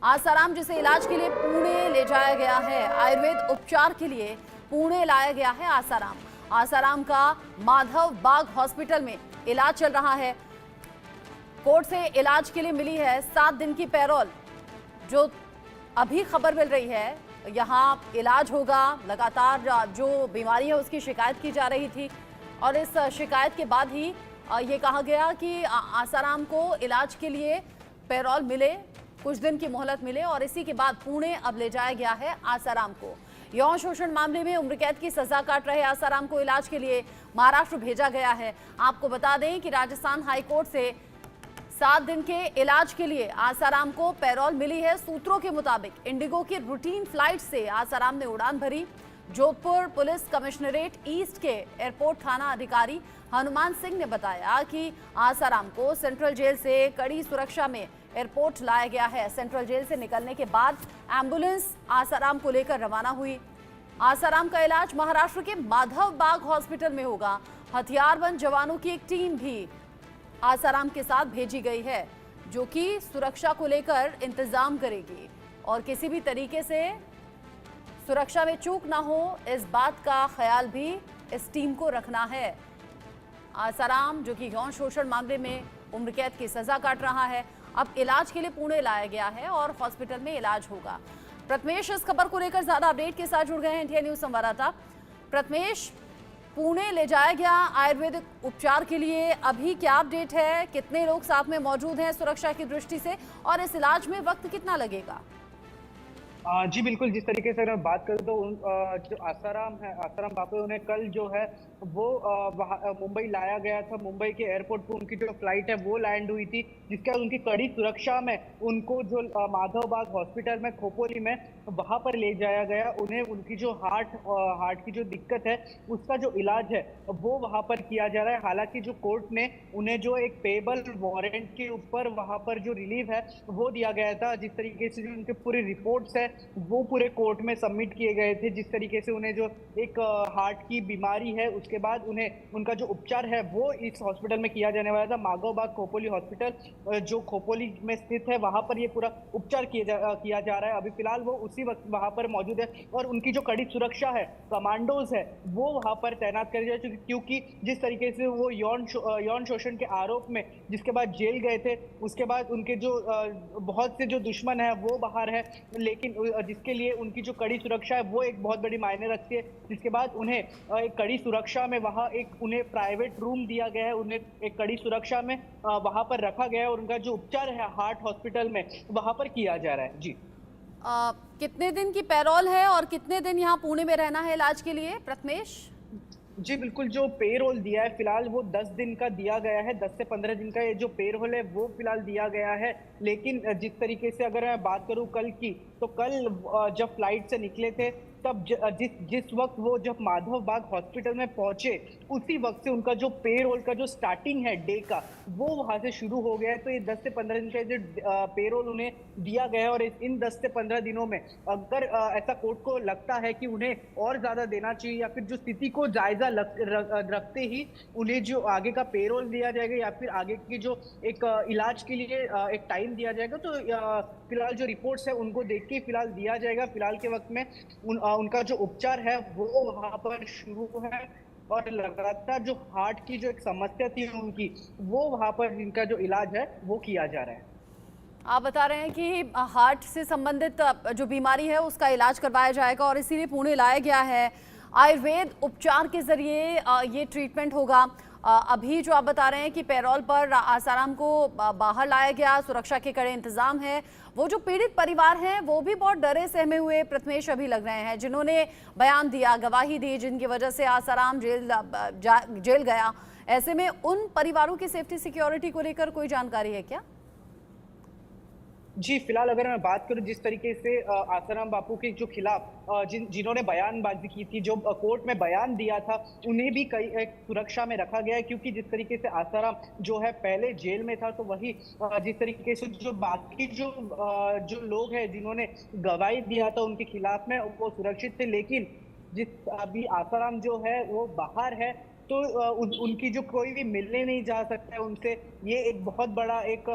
आसाराम जिसे इलाज के लिए पुणे ले जाया गया है, आयुर्वेद उपचार के लिए पुणे लाया गया है आसाराम। आसाराम का माधव बाग हॉस्पिटल में इलाज चल रहा है। कोर्ट से इलाज के लिए मिली है 7 दिन की पैरोल। जो अभी खबर मिल रही है, यहाँ इलाज होगा। लगातार जो बीमारी है उसकी शिकायत की जा रही थी और इस शिकायत के बाद ही ये कहा गया कि आसाराम को इलाज के लिए पैरोल मिले, कुछ दिन की मोहलत मिले और इसी के बाद पुणे अब ले जाया गया है आसाराम को। यौन शोषण मामले में उम्र कैद की सजा काट रहे आसाराम को इलाज के लिए महाराष्ट्र भेजा गया है। आपको बता दें कि राजस्थान हाईकोर्ट से 7 दिन के इलाज के लिए आसाराम को पैरोल मिली है। सूत्रों के मुताबिक इंडिगो की रूटीन फ्लाइट से आसाराम ने उड़ान भरी। जोधपुर पुलिस कमिश्नरेट ईस्ट के एयरपोर्ट थाना अधिकारी हनुमान सिंह ने बताया कि आसाराम को सेंट्रल जेल से कड़ी सुरक्षा में एयरपोर्ट लाया गया है। सेंट्रल जेल से निकलने के बाद एम्बुलेंस आसाराम को लेकर रवाना हुई। आसाराम का इलाज महाराष्ट्र के माधव बाग हॉस्पिटल में होगा। हथियारबंद जवानों की एक टीम भी आसाराम के साथ भेजी गई है, जो कि सुरक्षा को लेकर इंतजाम करेगी और किसी भी तरीके से सुरक्षा में चूक ना हो, इस बात का ख्याल भी इस टीम को रखना है। आसाराम जो कि यौन शोषण मामले में उम्र कैद की सजा काट रहा है, अब इलाज के लिए पुणे लाया गया है और हॉस्पिटल में इलाज होगा। प्रथमेश इस खबर को लेकर ज्यादा अपडेट के साथ जुड़ गए हैं इंडिया न्यूज संवाददाता प्रथमेश। पुणे ले जाया गया आयुर्वेदिक उपचार के लिए, अभी क्या अपडेट है? कितने लोग साथ में मौजूद हैं सुरक्षा की दृष्टि से और इस इलाज में वक्त कितना लगेगा? जी बिल्कुल, जिस तरीके से अगर मैं बात करूँ तो जो आसाराम है, आसाराम बापू, उन्हें कल जो है वो मुंबई लाया गया था। मुंबई के एयरपोर्ट पर उनकी जो फ्लाइट है वो लैंड हुई थी, जिसके बाद उनकी कड़ी सुरक्षा में उनको जो माधव बाग हॉस्पिटल में खोपोली में वहां पर ले जाया गया। उन्हें उनकी जो हार्ट की जो दिक्कत है उसका जो इलाज है वो वहां पर किया जा रहा है। हालांकि जो कोर्ट ने उन्हें जो एक पेएबल वारंट के ऊपर वहां पर जो रिलीफ है वो दिया गया था, जिस तरीके से जो उनके पूरी रिपोर्ट्स है वो पूरे कोर्ट में सबमिट किए गए थे। जिस तरीके से उन्हें जो एक हार्ट की बीमारी है उसके बाद उन्हें उनका जो उपचार है वो इस हॉस्पिटल में किया जाने वाला था। माधव बाग खोपोली हॉस्पिटल जो खोपोली में स्थित है वहां पर ये पूरा उपचार किया जा रहा है। अभी फिलहाल वो उसी वक्त वहां पर मौजूद है और उनकी जो कड़ी सुरक्षा है, कमांडोज है, वो वहां पर तैनात कर दिया, क्योंकि जिस तरीके से वो यौन शोषण के आरोप में जिसके बाद जेल गए थे, उसके बाद उनके जो बहुत से जो दुश्मन है वो बाहर है, लेकिन जिसके लिए उनकी जो कड़ी सुरक्षा है वो एक बहुत बड़ी मायने रखती है। जिसके बाद उन्हें एक कड़ी सुरक्षा में वहां एक उन्हें प्राइवेट रूम दिया गया है, उन्हें एक कड़ी सुरक्षा में वहां पर रखा गया है और उनका जो उपचार है हार्ट हॉस्पिटल में वहां पर किया जा रहा है। जी कितने दिन की पैरोल है और कितने दिन यहाँ पुणे में रहना है इलाज के लिए प्रथमेश? जी बिल्कुल, जो पे रोल दिया है फिलहाल वो 10 दिन का दिया गया है। 10 से 15 दिन का ये जो पे रोल है वो फिलहाल दिया गया है। लेकिन जिस तरीके से अगर मैं बात करूं कल की, तो कल जब फ्लाइट से निकले थे तब जिस वक्त वो जब माधव बाग हॉस्पिटल में पहुंचे उसी वक्त से उनका जो पे रोल का जो स्टार्टिंग है डे का वो वहां से शुरू हो गया है। तो ये 10 से 15 दिन का जो पे रोल उन्हें दिया गया है और इन 10 से 15 दिनों में अगर ऐसा कोर्ट को लगता है कि उन्हें और ज्यादा देना चाहिए या फिर जो स्थिति को जायजा रखते ही उन्हें जो आगे का पे रोल दिया जाएगा या फिर आगे की जो एक इलाज के लिए एक टाइम दिया जाएगा, तो फिलहाल जो रिपोर्ट्स है उनको देख के फिलहाल दिया जाएगा। फिलहाल के वक्त में उनका जो उपचार है वो वहां पर शुरू है और लगातार जो हार्ट की जो एक समस्या थी उनकी वो वहां पर इनका जो इलाज है वो किया जा रहा है। आप बता रहे हैं कि हार्ट से संबंधित जो बीमारी है उसका इलाज करवाया जाएगा और इसीलिए पुणे लाया गया है। आयुर्वेद उपचार के जरिए ये ट्रीटमेंट होगा। अभी जो आप बता रहे हैं कि पैरोल पर आसाराम को बाहर लाया गया, सुरक्षा के कड़े इंतजाम है। वो जो पीड़ित परिवार हैं वो भी बहुत डरे सहमे हुए प्रथमेश अभी लग रहे हैं, जिन्होंने बयान दिया, गवाही दी, जिनकी वजह से आसाराम जेल गया। ऐसे में उन परिवारों की सेफ्टी सिक्योरिटी को लेकर कोई जानकारी है क्या? जी फिलहाल अगर मैं बात करूं जिस तरीके से आसाराम बापू के जो खिलाफ जिन्होंने बयानबाजी की थी, जो कोर्ट में बयान दिया था, उन्हें भी कई एक सुरक्षा में रखा गया है। क्योंकि जिस तरीके से आसाराम जो है पहले जेल में था, तो वही जिस तरीके से जो बाकी जो लोग हैं जिन्होंने गवाही दिया था उनके खिलाफ में वो सुरक्षित थे। लेकिन जिस अभी आसाराम जो है वो बाहर है, तो तो उनकी जो कोई भी मिलने नहीं जा सकता है उनसे। ये एक बहुत बड़ा एक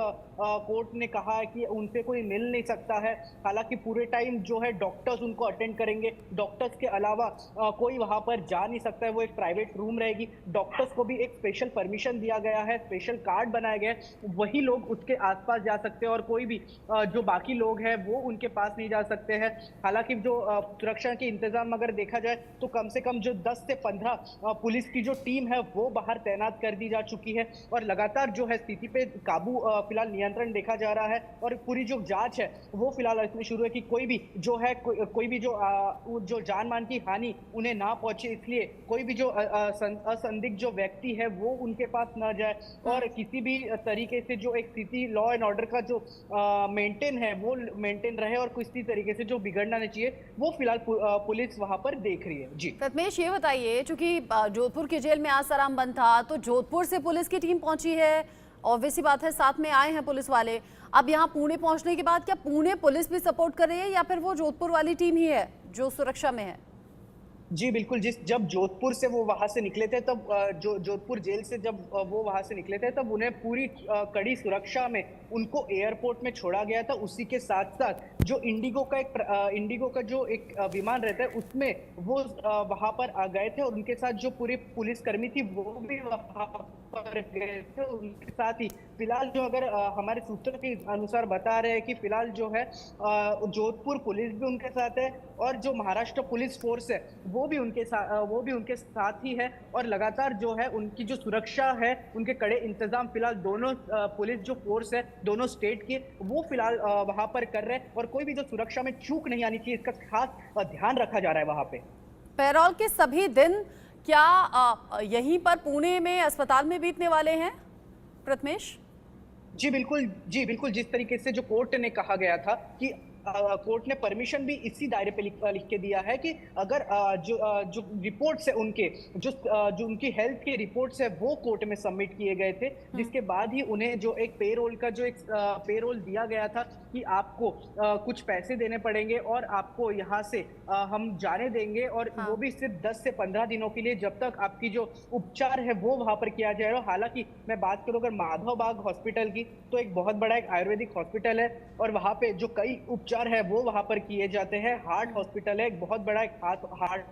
कोर्ट ने कहा है कि उनसे कोई मिल नहीं सकता है। हालांकि पूरे टाइम जो है डॉक्टर्स उनको अटेंड करेंगे, डॉक्टर्स के अलावा कोई वहां पर जा नहीं सकता है। वो एक प्राइवेट रूम रहेगी। डॉक्टर्स को भी एक स्पेशल परमिशन दिया गया है, स्पेशल कार्ड बनाया गया है, वही लोग उसके आसपास जा सकते हैं और कोई भी जो बाकी लोग हैं वो उनके पास नहीं जा सकते हैं। हालांकि जो सुरक्षा के इंतजाम अगर देखा जाए तो कम से कम जो 10 से 15 पुलिस की जो टीम है वो बाहर तैनात कर दी जा चुकी है और लगातार जो है स्थिति पे काबू फिलहाल नियंत्रण देखा जा रहा है। और पूरी जो जांच है वो फिलहाल इसमें शुरू है कि कोई भी जो है कोई भी जो जान मान की हानि उन्हें ना पहुंचे, इसलिए कोई भी जो असंदिग्ध जो व्यक्ति है वो उनके पास ना जाए और किसी भी तरीके से जो एक स्थिति लॉ एंड ऑर्डर का जो मेंटेन है वो मेंटेन रहे और किसी तरीके से जो बिगड़ना नहीं चाहिए वो फिलहाल पुलिस वहां पर देख रही है। जी प्रथमेश, ये बताइए, चूंकि जोधपुर की जेल में आसाराम बंद था तो जोधपुर से पुलिस की टीम पहुंची है, ऑब्वियस सी बात है, साथ में आए हैं पुलिस वाले। अब यहाँ पुणे पहुंचने के बाद क्या पुणे पुलिस भी सपोर्ट कर रही है या फिर वो जोधपुर वाली टीम ही है जो सुरक्षा में है? जी बिल्कुल, जब जोधपुर से वो वहां से निकले थे तब जोधपुर जेल से जब वो वहां से निकले थे तब उन्हें पूरी कड़ी सुरक्षा में उनको एयरपोर्ट में छोड़ा गया था। उसी के साथ साथ जो इंडिगो का जो एक विमान रहता है उसमें वो वहां पर आ गए थे और उनके साथ जो पूरी पुलिसकर्मी थी वो भी वहां पर गए थे। उनके साथ ही फिलहाल जो अगर हमारे सूत्रों के अनुसार बता रहे हैं कि फिलहाल जो है जोधपुर पुलिस भी उनके साथ है और जो महाराष्ट्र पुलिस फोर्स है वो भी उनके साथ ही है और लगातार जो है उनकी जो सुरक्षा है, उनके कड़े इंतजाम फिलहाल दोनों पुलिस जो फोर्स है दोनों स्टेट की वो फिलहाल वहां पर कर रहे हैं और कोई भी जो सुरक्षा में चूक नहीं आनी चाहिए इसका खास ध्यान रखा जा रहा है वहां पे। पैरोल के सभी दिन क्या यहीं पर पुणे में अस्पताल में बीतने वाले हैं प्रथमेश? जी बिल्कुल, जिस तरीके से जो कोर्ट ने कहा गया था कि कोर्ट ने परमिशन भी इसी दायरे पे लिख के दिया है कि अगर जो रिपोर्ट्स है उनके जो उनकी हेल्थ के रिपोर्ट्स है वो कोर्ट में सबमिट किए गए थे, जिसके बाद ही उन्हें जो एक पेरोल का जो एक पेरोल दिया गया था कि आपको कुछ पैसे देने पड़ेंगे और आपको यहाँ से हम जाने देंगे और वो भी सिर्फ 10 से 15 दिनों के लिए, जब तक आपकी जो उपचार है वो वहां पर किया जाएगा। हालांकि मैं बात करूं अगर माधव बाग हॉस्पिटल की तो एक बहुत बड़ा एक आयुर्वेदिक हॉस्पिटल है और वहां पे जो कई उपचार है वो वहां पर किए जाते हैं। हार्ट हॉस्पिटल है एक बहुत बड़ा एक हार्ट,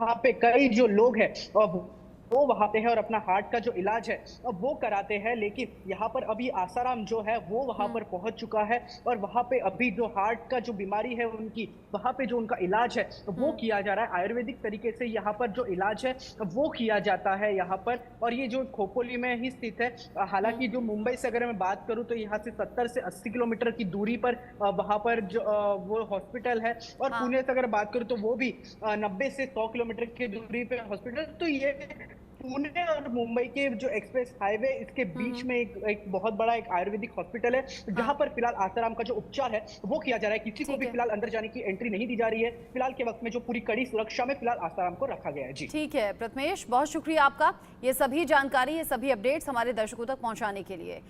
वहां पे कई जो लोग हैं वो वहां पे है और अपना हार्ट का जो इलाज है वो कराते हैं। लेकिन यहाँ पर अभी आसाराम जो है वो वहां पर पहुंच चुका है और वहां पे अभी जो हार्ट का जो बीमारी है उनकी, वहां पे जो उनका इलाज है वो किया जा रहा है। आयुर्वेदिक तरीके से यहाँ पर जो इलाज है वो किया जाता है यहाँ पर, और ये जो खोपोली में ही स्थित है। हालांकि जो मुंबई से अगर मैं बात करूँ तो यहाँ से 70 से 80 किलोमीटर की दूरी पर वहां पर जो वो हॉस्पिटल है और पुणे से अगर बात करूँ तो वो भी 90 से 100 किलोमीटर की दूरी पे हॉस्पिटल। तो ये पुणे और मुंबई के जो एक्सप्रेस हाईवे इसके बीच में एक बहुत बड़ा एक आयुर्वेदिक हॉस्पिटल है जहां पर फिलहाल आसाराम का जो उपचार है वो किया जा रहा है। किसी को भी फिलहाल अंदर जाने की एंट्री नहीं दी जा रही है। फिलहाल के वक्त में जो पूरी कड़ी सुरक्षा में फिलहाल आसाराम को रखा गया है। जी ठीक है प्रथमेश, बहुत शुक्रिया आपका, ये सभी जानकारी, ये सभी अपडेट्स हमारे दर्शकों तक पहुंचाने के लिए।